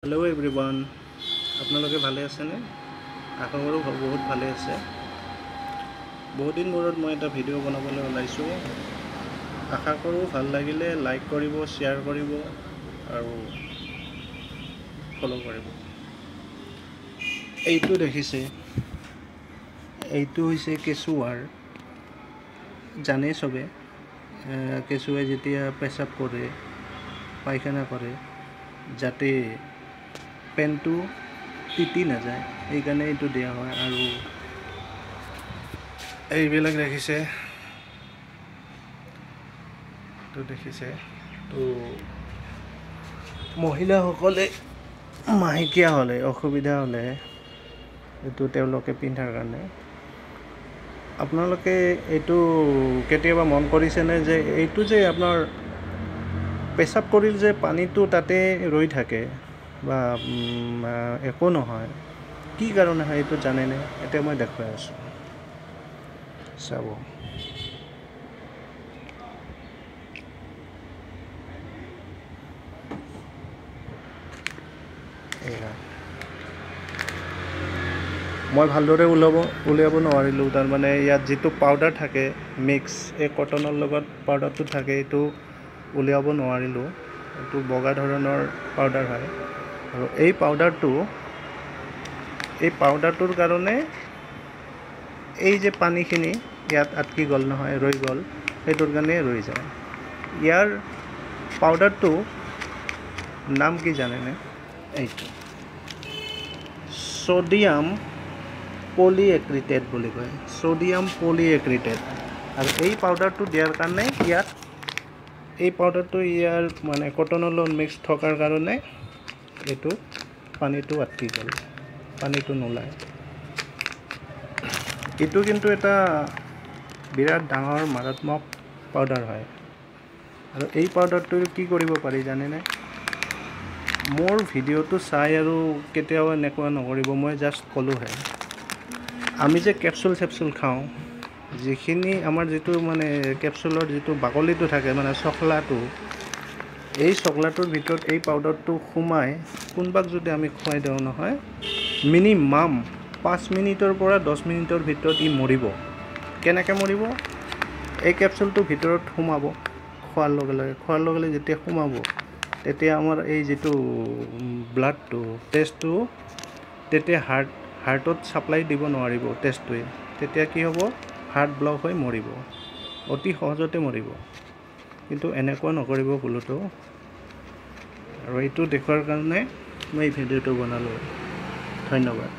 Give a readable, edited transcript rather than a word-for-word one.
hello everyone आपनालोके भाले आछेने आशा करो बहुत भाले आछे बहुत दिन मूरत मैं एटा भिडिओ बनाबले ओलाइছো आशा करो ভাল লাগিলে लाइक करिब शेयर करिब आरो फलो करिब एइटु देखिसे एइटु होइसे केसुवार जाने सबे केसुवाय जेतिया पेशाब करे पायखाना करे जाते पेनटू तिति ना जाए এইকাৰণে এইটো দিয়া হয় আৰু এইবিলাক দেখিছে তো দেখিছে তো মহিলাসকলে মাহেকীয়া হলে অসুবিধা হলে এইটো তেওঁলোকে পিন্ধাৰ কাৰণে আপোনালোকে এইটো কেতিয়াবা মন কৰিছেনে যে এইটো যে আপোনাৰ পেশাব কৰিল যে পানীটো তাতে ৰৈ থাকে বা একো নহয় কি কাৰণে হয় এইটো জানেনে এটা মই দেখাই আছো চাব এয়া মই ভালদৰে উলিয়াব নোৱাৰিলো তাৰ মানে ইয়াত যেটো পাউডাৰ থাকে মিক্স এই কটনৰ লগত পাউডাৰটো থাকে এইটো উলিয়াব নোৱাৰিলো এইটো বগা ধৰণৰ পাউডাৰ হয় আৰু এই পাউডাৰটোৰ কাৰণে এই যে পানীখিনি ইয়াত আটকি গল নহয় ৰৈ গল সেইটোৰ কাৰণে ৰৈ যায় ইয়াৰ পাউডাৰটো নাম কি জানেনে এইটো সোডিয়াম পলিএক্ৰিটেট বুলি কয় সোডিয়াম পলিএক্ৰিটেট আৰু এই পাউডাৰটো দিয়াৰ কাৰণে ইয়াত এই পাউডাৰটো ইয়াৰ মানে কটনৰ লগত মিক্স থকাৰ কাৰণে এটো পানীটো আটকি গল পানীটো নোলায় এটো কিন্তু এটা বিৰাট ডাঙৰ মাৰাত্মক পাউডাৰ হয় আৰু এই পাউডাৰটো কি কৰিব পাৰি জানেনে মোৰ ভিডিওটো চাই আৰু কেতিয়াও নেকুৱা নকৰিব মই জাস্ট কলো হে আমি যে ক্যাপসুল খাওঁ যিখিনি আমাৰ যেটো মানে ক্যাপসুলৰ যেটো বাকলিটো থাকে মানে চকলাটো এই চকলাটোৰ ভিতৰত এই পাউডাৰটো খুমাই কোনবাক যদি আমি খুৱাই দেও নহয় মিনিমাম 5 মিনিটৰ পৰা 10 মিনিটৰ ভিতৰত ই মৰিব কেনেকৈ মৰিব এই ক্যাপসুলটো ভিতৰত খুমাব খোৱাৰ লগে লগে যেতিয়া খুমাব তেতিয়া আমাৰ এই যেটো ব্লাডটো টেষ্টটো তেতিয়া হাৰ্টত সাপ্লাই দিব নোৱাৰিব টেষ্টটোৱে তেতিয়া কি হ'ব হাৰ্ট ব্লক হৈ মৰিব অতি সহজতে মৰিব কিন্তু এনেকুৱা নকৰিব ভুলটো আৰু এইটো দেখুৱাৰ কাৰণে মই ভিডিওটো বনালো ধন্যবাদ